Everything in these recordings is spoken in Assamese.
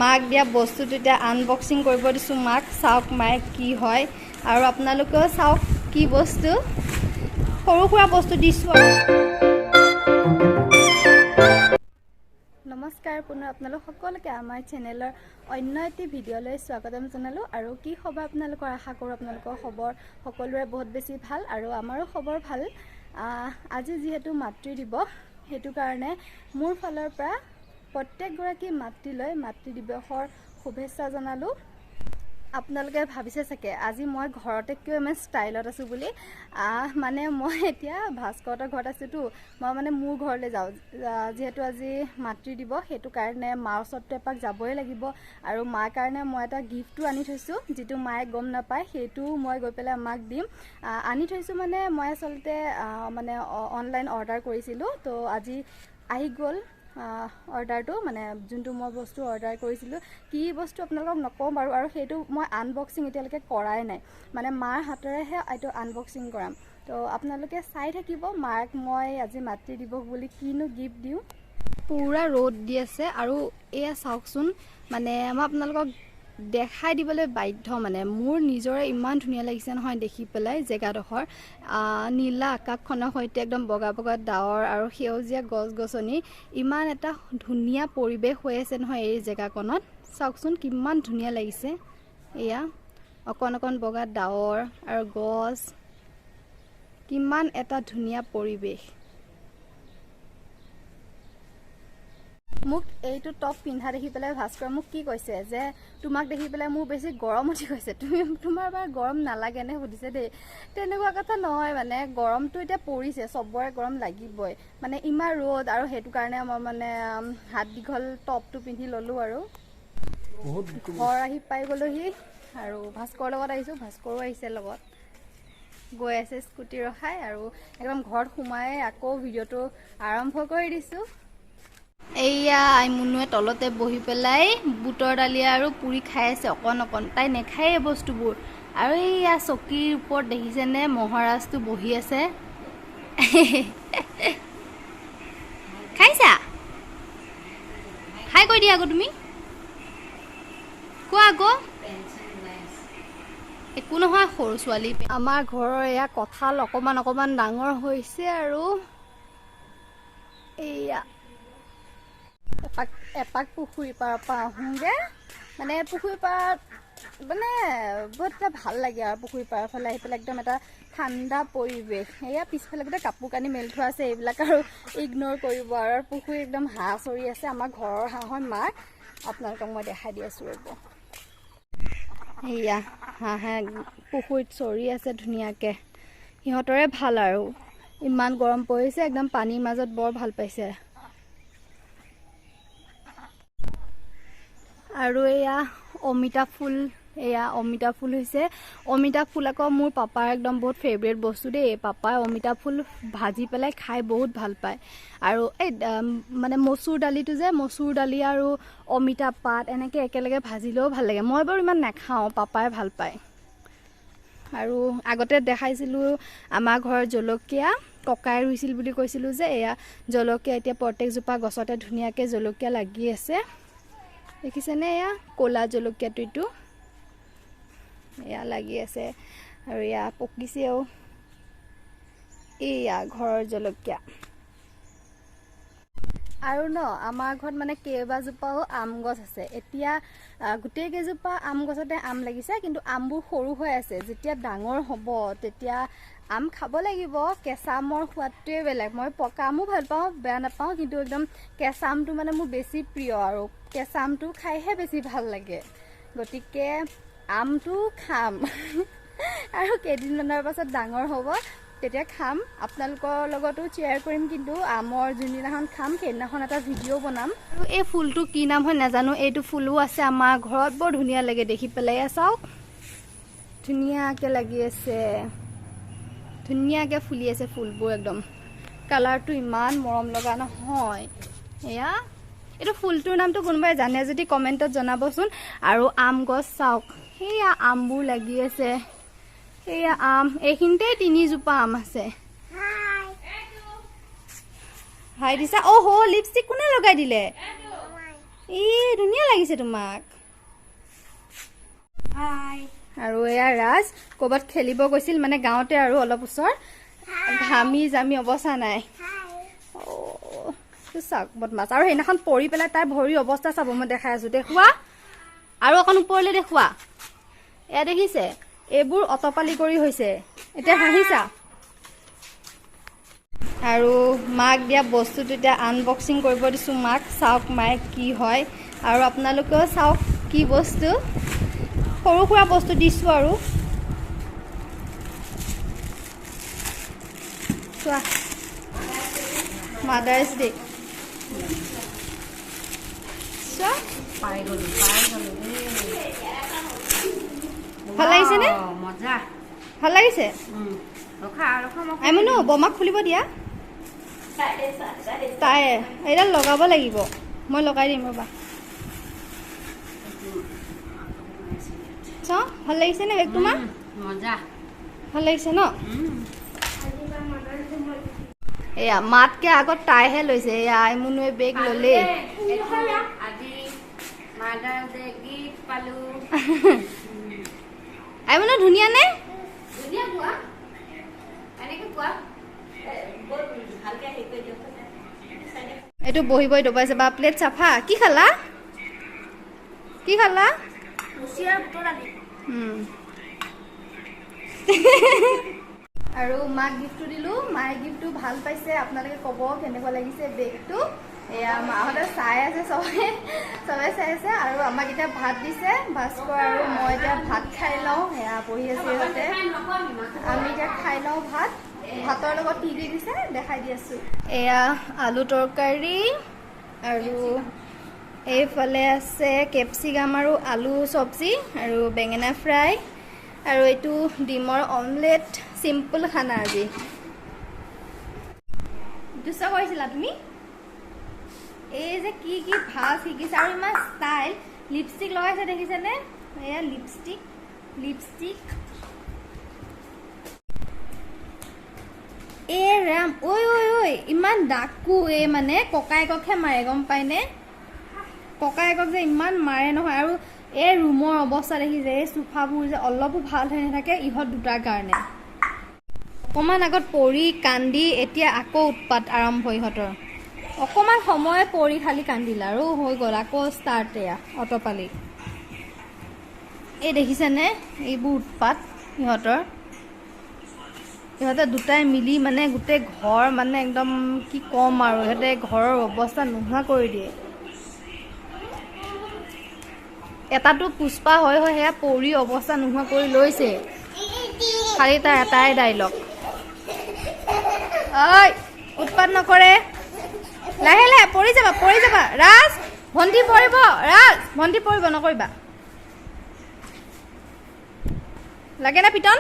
মাক দিয়া বস্তুটো এতিয়া আনবক্সিং কৰিব দিছোঁ মাক চাওক মায়ে কি হয় আৰু আপোনালোকেও চাওক কি বস্তু সৰু সুৰা বস্তু দিছোঁ নমস্কাৰ পুনৰ আপোনালোক সকলোকে আমাৰ চেনেলৰ অন্য এটি ভিডিঅ'লৈ স্বাগতম জনালোঁ আৰু কি খবৰ আপোনালোকৰ আশা কৰোঁ আপোনালোকৰ খবৰ সকলোৰে বহুত বেছি ভাল আৰু আমাৰো খবৰ ভাল আজি যিহেতু মাতৃ দিৱস হেতু কাৰণে মোৰ ফালৰ পৰা প্ৰত্যেকগৰাকী মাতৃলৈ মাতৃ দিৱসৰ শুভেচ্ছা জনালোঁ আপোনালোকে ভাবিছে চাগে আজি মই ঘৰতে কিয় ইমান ষ্টাইলত আছোঁ বুলি মানে মই এতিয়া ভাস্কৰৰ ঘৰত আছোঁতো মই মানে মোৰ ঘৰলৈ যাওঁ যিহেতু আজি মাতৃ দিৱস হেতু কাৰণে মাৰ ওচৰতে এপাক যাবই লাগিব আৰু মাৰ কাৰণে মই এটা গিফ্টটো আনি থৈছোঁ যিটো মায়ে গম নাপায় সেইটো মই গৈ পেলাই মাক দিম আনি থৈছোঁ মানে মই আচলতে মানে অনলাইন অৰ্ডাৰ কৰিছিলোঁ তো আজি আহি গ'ল অৰ্ডাৰটো মানে যোনটো মই বস্তু অৰ্ডাৰ কৰিছিলোঁ কি বস্তু আপোনালোকক নকওঁ বাৰু আৰু সেইটো মই আনবক্সিং এতিয়ালৈকে কৰাই নাই মানে মাৰ হাতেৰেহে এইটো আনবক্সিং কৰাম তো আপোনালোকে চাই থাকিব মাক মই আজি মাতৃ দিৱস বুলি কিনো গিফ্ট দিওঁ পুৰা ৰ'দ দি আছে আৰু এয়া চাওকচোন মানে মই আপোনালোকক দেখাই দিবলৈ বাধ্য মানে মোৰ নিজৰে ইমান ধুনীয়া লাগিছে নহয় দেখি পেলাই জেগাডোখৰ নীলা আকাশখনৰ সৈতে একদম বগা বগা ডাৱৰ আৰু সেউজীয়া গছ গছনি ইমান এটা ধুনীয়া পৰিৱেশ হৈ আছে নহয় এই জেগাকণত চাওকচোন কিমান ধুনীয়া লাগিছে এয়া অকণ অকণ বগা ডাৱৰ আৰু গছ কিমান এটা ধুনীয়া পৰিৱেশ মোক এইটো টপ পিন্ধা দেখি পেলাই ভাস্কৰ মোক কি কৈছে যে তোমাক দেখি পেলাই মোৰ বেছি গৰম উঠি গৈছে তোমাৰ বাৰু গৰম নালাগে নে সুধিছে দেই তেনেকুৱা কথা নহয় মানে গৰমটো এতিয়া পৰিছে চবৰে গৰম লাগিবই মানে ইমান ৰ'দ আৰু সেইটো কাৰণে মই মানে হাত দীঘল টপটো পিন্ধি ল'লোঁ আৰু ঘৰ আহি পাই গ'লোহি আৰু ভাস্কৰৰ লগত আহিছোঁ ভাস্কৰো আহিছে লগত গৈ আছে স্কুটি ৰখাই আৰু একদম ঘৰত সোমাই আকৌ ভিডিঅ'টো আৰম্ভ কৰি দিছোঁ এইয়া আইমুনুৱে তলতে বহি পেলাই বুটৰ দালি আৰু পুৰি খাই আছে অকণ অকণ তাই নেখায় এই বস্তুবোৰ আৰু এইয়া চকীৰ ওপৰত দেখিছেনে মহাৰাজটো বহি আছে খাইছা খাই কৈ দিয়া আকৌ তুমি কোৱা আকৌ একো নহয় সৰু ছোৱালী আমাৰ ঘৰৰ এয়া কঁঠাল অকণমান অকণমান ডাঙৰ হৈছে আৰু এইয়া এপাক পুখুৰীৰ পাৰৰ পৰা আহোঁগৈ মানে পুখুৰীৰ পাৰত মানে বহুত এটা ভাল লাগে আৰু পুখুৰীৰ পাৰৰ ফালে আহি পেলাই একদম এটা ঠাণ্ডা পৰিৱেশ এয়া পিছফালে গোটেই কাপোৰ কানি মেলি থোৱা আছে এইবিলাক আৰু ইগন'ৰ কৰিব আৰু পুখুৰী একদম হাঁহ চৰি আছে আমাৰ ঘৰৰ হাঁহৰ মাৰ আপোনালোকক মই দেখাই দি আছোঁ ৰ'ব এয়া হাঁহে পুখুৰীত চৰি আছে ধুনীয়াকৈ সিহঁতৰে ভাল আৰু ইমান গৰম পৰিছে একদম পানীৰ মাজত বৰ ভাল পাইছে আৰু এয়া অমিতা ফুল হৈছে অমিতা ফুল আকৌ মোৰ পাপাৰ একদম বহুত ফেভৰেট বস্তু দেই পাপাই অমিতা ফুল ভাজি পেলাই খাই বহুত ভাল পায় আৰু এই মানে মচুৰ দালিটো যে মচুৰ দালি আৰু অমিতা পাত এনেকৈ একেলগে ভাজিলেও ভাল লাগে মই বাৰু ইমান নাখাওঁ পাপাই ভাল পায় আৰু আগতে দেখাইছিলোঁ আমাৰ ঘৰৰ জলকীয়া ককাই ৰুইছিল বুলি কৈছিলোঁ যে এয়া জলকীয়া এতিয়া প্ৰত্যেকজোপা গছতে ধুনীয়াকৈ জলকীয়া লাগি আছে দেখিছেনে এয়া ক'লা জলকীয়াটো এইটো এয়া লাগি আছে আৰু এয়া পকিছেও এয়া ঘৰৰ জলকীয়া আৰু আমাৰ ঘৰত মানে কেইবাজোপাও আম গছ আছে এতিয়া গোটেই কেইজোপা আম গছতে আম লাগিছে কিন্তু আমবোৰ সৰু হৈ আছে যেতিয়া ডাঙৰ হ'ব তেতিয়া আম খাব লাগিব কেঁচা আমৰ সোৱাদটোৱে বেলেগ মই পকা আমো ভাল পাওঁ বেয়া নাপাওঁ কিন্তু একদম কেঁচা আমটো মানে মোৰ বেছি প্ৰিয় আৰু কেঁচা আমটো খাইহে বেছি ভাল লাগে গতিকে আমটো খাম আৰু কেইদিনমানৰ পাছত ডাঙৰ হ'ব তেতিয়া খাম আপোনালোকৰ লগতো শ্বেয়াৰ কৰিম কিন্তু আমৰ যোনদিনাখন খাম সেইদিনাখন এটা ভিডিঅ' বনাম আৰু এই ফুলটো কি নাম হয় নাজানো এইটো ফুলো আছে আমাৰ ঘৰত বৰ ধুনীয়া লাগে দেখি পেলাই চাওক ধুনীয়াকৈ লাগি আছে ধুনীয়াকৈ ফুলি আছে ফুলবোৰ একদম কালাৰটো ইমান মৰম লগা নহয় এয়া এইটো ফুলটোৰ নামটো কোনোবাই জানে যদি কমেণ্টত জনাবচোন আৰু আম গছ চাওক সেয়া আমবোৰ লাগি আছে এয়া আম এইখিনিতে 3 জোপা আম আছে হাই দিছা অ' লিপষ্টিক কোনে লগাই দিলে ই ধুনীয়া লাগিছে তোমাক হাই আৰু এয়া ৰাজ ক'ৰবাত খেলিব গৈছিল মানে গাঁৱতে আৰু অলপ ওচৰ ঘামি জামি অৱস্থা নাই চাওক বদমাছ আৰু সেইদিনাখন পৰি পেলাই তাই ভৰি অৱস্থা চাব মই দেখাই আছো দেখুওৱা আৰু অকণ ওপৰলৈ দেখুওৱা এয়া দেখিছে এইবোৰ অটপালি কৰি হৈছে এতিয়া হাঁহিছা আৰু মাক দিয়া বস্তুটো এতিয়া আনবক্সিং কৰিব দিছোঁ মাক চাওক মায়ে কি হয় আৰু আপোনালোকেও চাওক কি বস্তু সৰু সুৰা বস্তু দিছোঁ আৰু চোৱা মাদাৰ্ছ ডে চোৱা ভাল লাগিছেনে মজা ভাল লাগিছে আইমনো বমাক খুলিব দিয়া তাই এইডাল লগাব লাগিব মই লগাই দিম ৰ'বা চাওঁ ভাল লাগিছেনে বেগ তোমাৰ মজা ভাল লাগিছে ন এয়া মাতকে আগত তাইহে লৈছে এয়া আইমনুৱে বেগ ল'লেই আইমনু ধুনীয়া নে এইটো বহি বহি দবাইছে বা প্লেট চাফা কি খালা আৰু মাক গিফ্টটো দিলো মায়ে গিফ্টটো ভাল পাইছে আপোনালোকে ক'ব কেনেকুৱা লাগিছে বেগটো এয়া মাহঁতে চাই আছে চবে চাই আছে আৰু আমাক এতিয়া ভাত দিছে ভাস্কৰ আৰু মই এতিয়া ভাত খাই লওঁ এয়া বহি আছে ইহঁতে আমি এতিয়া খাই লওঁ ভাতৰ লগত কি কি দিছে দেখাই দি আছো এয়া আলু তৰকাৰী আৰু এইফালে আছে কেপচিকাম আৰু আলু চব্জি আৰু বেঙেনা ফ্ৰাই আৰু এইটো ডিমৰ অমলেট চিম্পল খানা আজি দুষ্ট কৰিছিলা তুমি এই যে কি কি ভাজ শিকিছে আৰু ইমান ষ্টাইল লিপষ্টিক লগাইছে দেখিছেনে এয়া লিপষ্টিক এ ৰাম ঐ ইমান ডাকু এই মানে ককায়েককহে মাৰে গম পায়নে ককায়েকক যে ইমান মাৰে নহয় আৰু এই ৰুমৰ অৱস্থা দেখিছে এই চোফাবোৰ যে অলপো ভাল হৈ নাথাকে ইহঁত দুটাৰ কাৰণে অকণমান আগত পৰি কান্দি এতিয়া আকৌ উৎপাত আৰম্ভ ইহঁতৰ অকণমান সময় পৰি খালি কান্দিলে আৰু হৈ গ'ল আকৌ ষ্টাৰ্ট এয়া অটপালি এই দেখিছেনে এইবোৰ উৎপাত ইহঁতে দুটাই মিলি মানে গোটেই ঘৰ মানে একদম কি ক'ম আৰু ইহঁতে ঘৰৰ অৱস্থা নোহোৱা কৰি দিয়ে এটাতো পুষ্পা হয় সেয়া পৰি অৱস্থা নোহোৱা কৰি লৈছে খালি তাৰ এটাই ডাইলগ ঐ উৎপাত নকৰে লাহে লাহে পৰি যাবা ৰাজ ভণ্টি পৰিব নকৰিবা লাগে না পিটন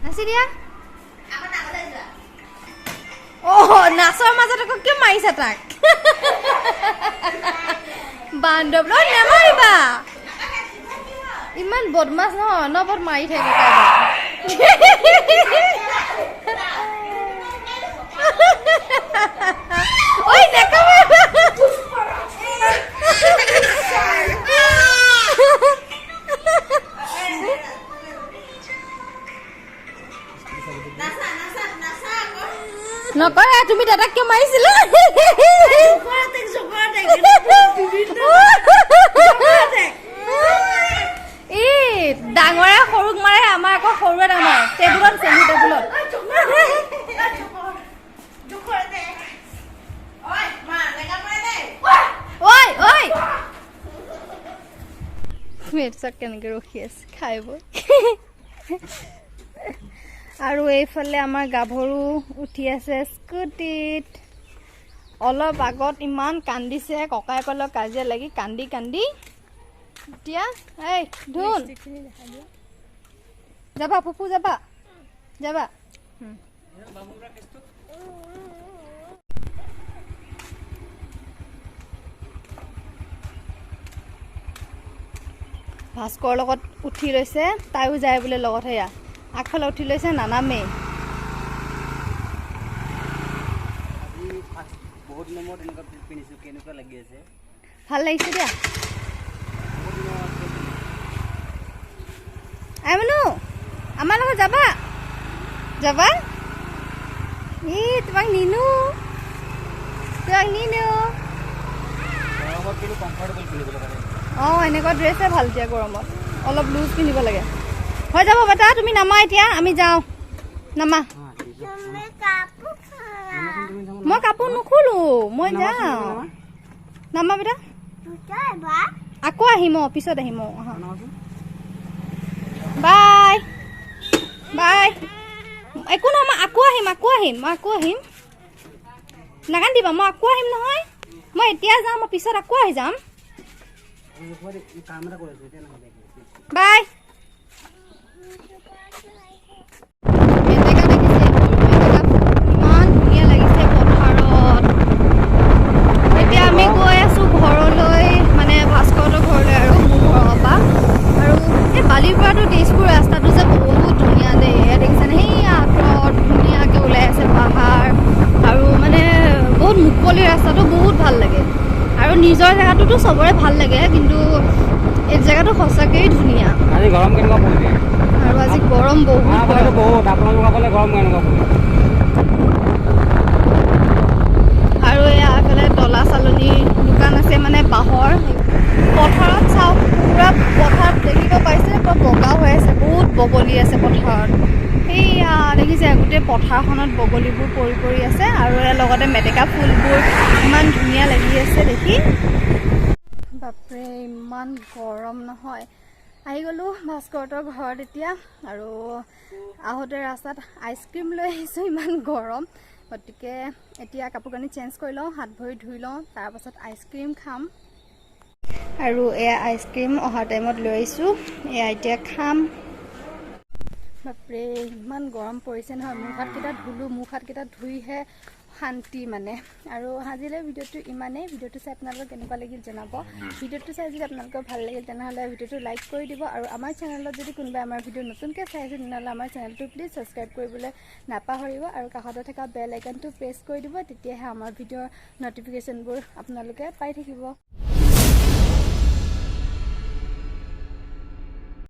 নাচি দিয়া নাচৰ মাজত আকৌ কিয় মাৰিছা তাক বান্ধৱ নেমাৰিবা ইমান বদমাছ নহয় অনবৰত মাৰি থাকে নকৰে তুমি দাদাক কিয় মাৰিছিলা ডাঙৰে সৰুক মাৰে আমাৰ আকৌ সৰুৱে ডাঙৰ টেবুলত চেনি টেবুলত কেনেকে ৰখি আছে খাই বৈ আৰু এইফালে আমাৰ গাভৰু উঠি আছে স্কুটিত অলপ আগত ইমান কান্দিছে ককায়েকৰ লগত কাজিয়া লাগি কান্দি এতিয়া এই ধুন যাবা পুপু যাবা ভাস্কৰ লগত উঠি লৈছে তাইও যায় বোলে লগত সেয়া আগফালে উঠি লৈছে নানামেই ভাল লাগিছে দিয়া যাবা যাবা ই তোমাক নিনো এনেকুৱা ড্ৰেছে ভাল এতিয়া গৰমত অলপ লুজ পিন্ধিব লাগে হৈ যাব বেটা তুমি নামা এতিয়া আমি যাওঁ নামা মই কাপোৰ নুখোলো মই যাওঁ নামা বেটা আকৌ আহিম পিছত আহিম বাই বাই একো নহয় মই আকৌ আহিম নাকান্দিবা মই আকৌ আহিম নহয় মই এতিয়া যাম মই পিছত আকৌ আহি যাম বাই ইমান ধুনীয়া লাগিছে পথাৰত এতিয়া আমি গৈ আছো ঘৰলৈ মানে ভাস্কৰহঁতৰ ঘৰলৈ আৰু মোৰ ঘৰৰ পৰা আৰু এই বালিৰ পৰাটো তেজপুৰ ৰাস্তাটো যে বহুত ধুনীয়া দেই দেখিছেনে সেই আঁতৰত ধুনীয়াকৈ ওলাই আছে পাহাৰ আৰু মানে বহুত মুকলি ৰাস্তাটো বহুত ভাল লাগে আৰু নিজৰ জেগাটোতো চবৰে ভাল লাগে কিন্তু এই জেগাটো সঁচাকেই ধুনীয়া আজি গৰম কেনেকুৱা পৰিছে আৰু আজি গৰম বহুত আপোনালোকসকলে গৰম কেনেকুৱা পৰিছে আৰু এয়া এইফালে তলা চালনী দোকান আছে মানে বাঁহৰ পথাৰত চাওক পুৰা পথাৰত দেখিব পাইছে পুৰা বগা হৈ আছে বহুত বগলী আছে পথাৰত সেইয়া দেখিছে গোটেই পথাৰখনত বগলীবোৰ পৰি আছে আৰু লগতে মেটেকা ফুলবোৰ ইমান ধুনীয়া লাগি আছে দেখি বাপৰে ইমান গৰম নহয় আহি গ'লোঁ ভাস্কৰহঁতৰ ঘৰত এতিয়া আৰু আহোঁতে ৰাস্তাত আইচক্ৰীম লৈ আহিছোঁ ইমান গৰম গতিকে এতিয়া কাপোৰ কানি চেঞ্জ কৰি লওঁ হাত ভৰি ধুই লওঁ তাৰপাছত আইচক্ৰীম খাম আৰু এয়া আইচক্ৰীম অহা টাইমত লৈ আহিছোঁ এয়া এতিয়া খাম বাপৰে ইমান গৰম পৰিছে নহয় মুখ হাতকেইটা ধুলোঁ মুখ হাতকেইটা ধুইহে শান্তি মানে আৰু আজিলৈ ভিডিঅ'টো ইমানেই ভিডিঅ'টো চাই আপোনালোকৰ কেনেকুৱা লাগিল জনাব ভিডিঅ'টো চাই যদি আপোনালোকৰ ভাল লাগিল তেনেহ'লে ভিডিঅ'টো লাইক কৰি দিব আৰু আমাৰ চেনেলত যদি কোনোবাই আমাৰ ভিডিঅ' নতুনকৈ চাই আছে তেনেহ'লে আমাৰ চেনেলটো প্লিজ ছাবস্ক্ৰাইব কৰিবলৈ নাপাহৰিব আৰু কাষতে থকা বেল আইকনটো প্ৰেছ কৰি দিব তেতিয়াহে আমাৰ ভিডিঅ'ৰ ন'টিফিকেশ্যনবোৰ আপোনালোকে পাই থাকিব